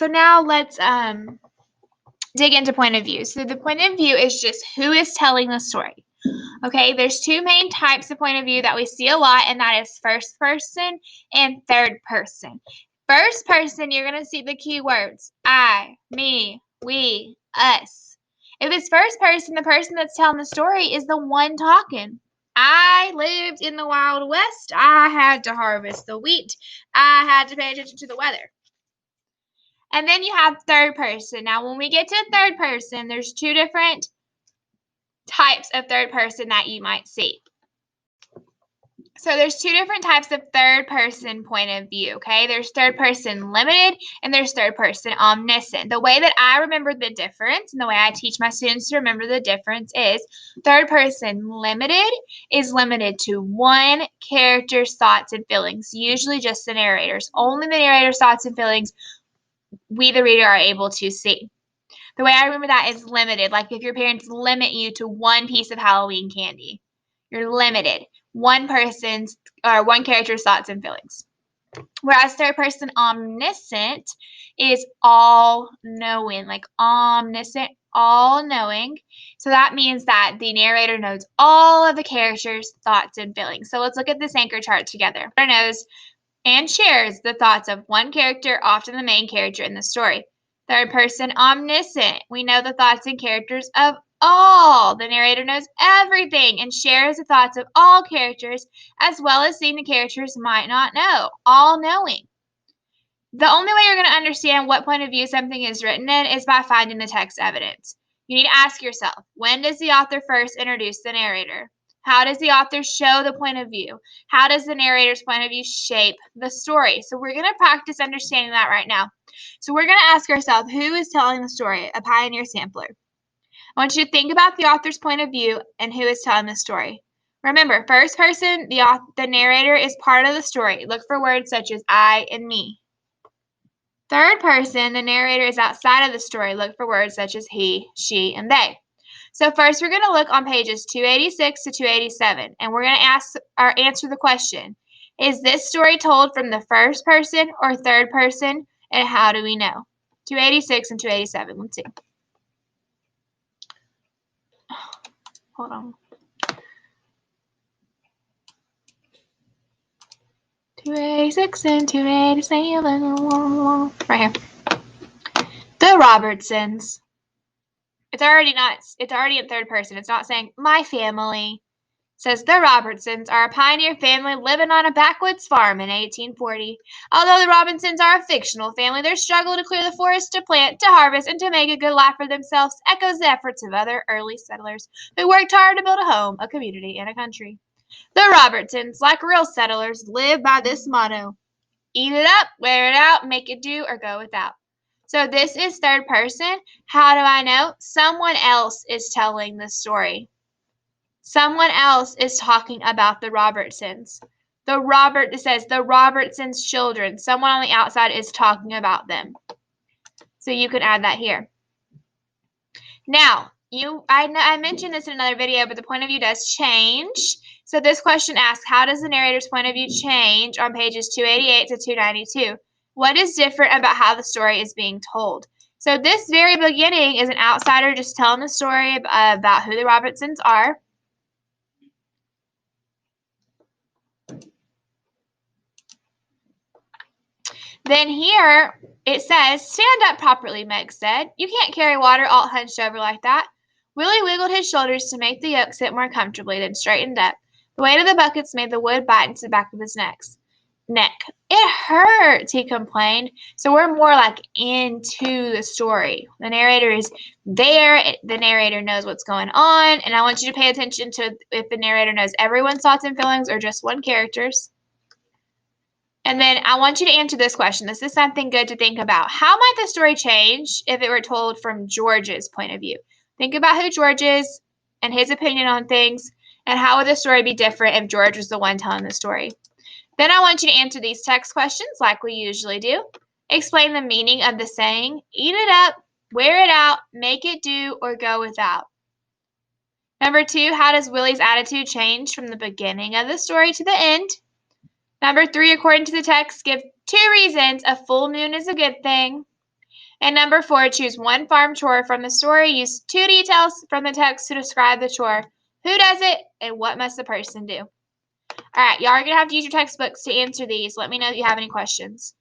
So now let's dig into point of view. So the point of view is just who is telling the story. Okay, there's two main types of point of view that we see a lot, and that is first person and third person. First person, you're going to see the key words I, me, we, us. If it's first person, the person that's telling the story is the one talking. I lived in the Wild West. I had to harvest the wheat. I had to pay attention to the weather. And then you have third person. Now, when we get to third person, there's two different types of third person that you might see. So there's two different types of third person point of view, okay? There's third person limited and there's third person omniscient. The way that I remember the difference and the way I teach my students to remember the difference is third person limited is limited to one character's thoughts and feelings, usually just the narrator's. Only the narrator's thoughts and feelings we, the reader, are able to see. The way I remember that is limited. Like if your parents limit you to one piece of Halloween candy, you're limited. One person's or one character's thoughts and feelings. Whereas third person omniscient is all knowing, like omniscient, all knowing. So that means that the narrator knows all of the characters' thoughts and feelings. So let's look at this anchor chart together. The narrator knows and shares the thoughts of one character, often the main character in the story. Third person omniscient. We know the thoughts and characters of all. The narrator knows everything and shares the thoughts of all characters, as well as seeing the characters might not know. All knowing. The only way you're going to understand what point of view something is written in is by finding the text evidence. You need to ask yourself, when does the author first introduce the narrator? How does the author show the point of view? How does the narrator's point of view shape the story? So we're going to practice understanding that right now. So we're going to ask ourselves, who is telling the story? A pioneer sampler. I want you to think about the author's point of view and who is telling the story. Remember, first person, the narrator is part of the story. Look for words such as I and me. Third person, the narrator is outside of the story. Look for words such as he, she, and they. So first, we're going to look on pages 286 to 287, and we're going to answer the question, is this story told from the first person or third person, and how do we know? 286 and 287. Let's see. Hold on. 286 and 287. Right here. The Robertsons. It's already in third person. It's not saying my family. It says the Robertsons are a pioneer family living on a backwoods farm in 1840. Although the Robertsons are a fictional family, their struggle to clear the forest, to plant, to harvest, and to make a good life for themselves echoes the efforts of other early settlers who worked hard to build a home, a community, and a country. The Robertsons, like real settlers, live by this motto: eat it up, wear it out, make it do, or go without. So this is third person. How do I know? Someone else is telling the story. Someone else is talking about the Robertsons. It says the Robertsons' children. Someone on the outside is talking about them. So you can add that here. Now, I mentioned this in another video, but the point of view does change. So this question asks, how does the narrator's point of view change on pages 288 to 292? What is different about how the story is being told? So this very beginning is an outsider just telling the story about who the Robertsons are. Then here it says, stand up properly, Meg said. You can't carry water all hunched over like that. Willie wiggled his shoulders to make the yoke sit more comfortably, then straightened up. The weight of the buckets made the wood bite into the back of his neck. It hurts, he complained. So we're more like into the story. The narrator is there. The narrator knows what's going on. And I want you to pay attention to if the narrator knows everyone's thoughts and feelings or just one character's. And then I want you to answer this question. This is something good to think about. How might the story change if it were told from George's point of view? Think about who George is and his opinion on things, and how would the story be different if George was the one telling the story? Then I want you to answer these text questions like we usually do. Explain the meaning of the saying, eat it up, wear it out, make it do, or go without. Number 2, how does Willie's attitude change from the beginning of the story to the end? Number 3, according to the text, give 2 reasons a full moon is a good thing. And number 4, choose one farm chore from the story. Use 2 details from the text to describe the chore. Who does it and what must the person do? All right, y'all are going to have to use your textbooks to answer these. Let me know if you have any questions.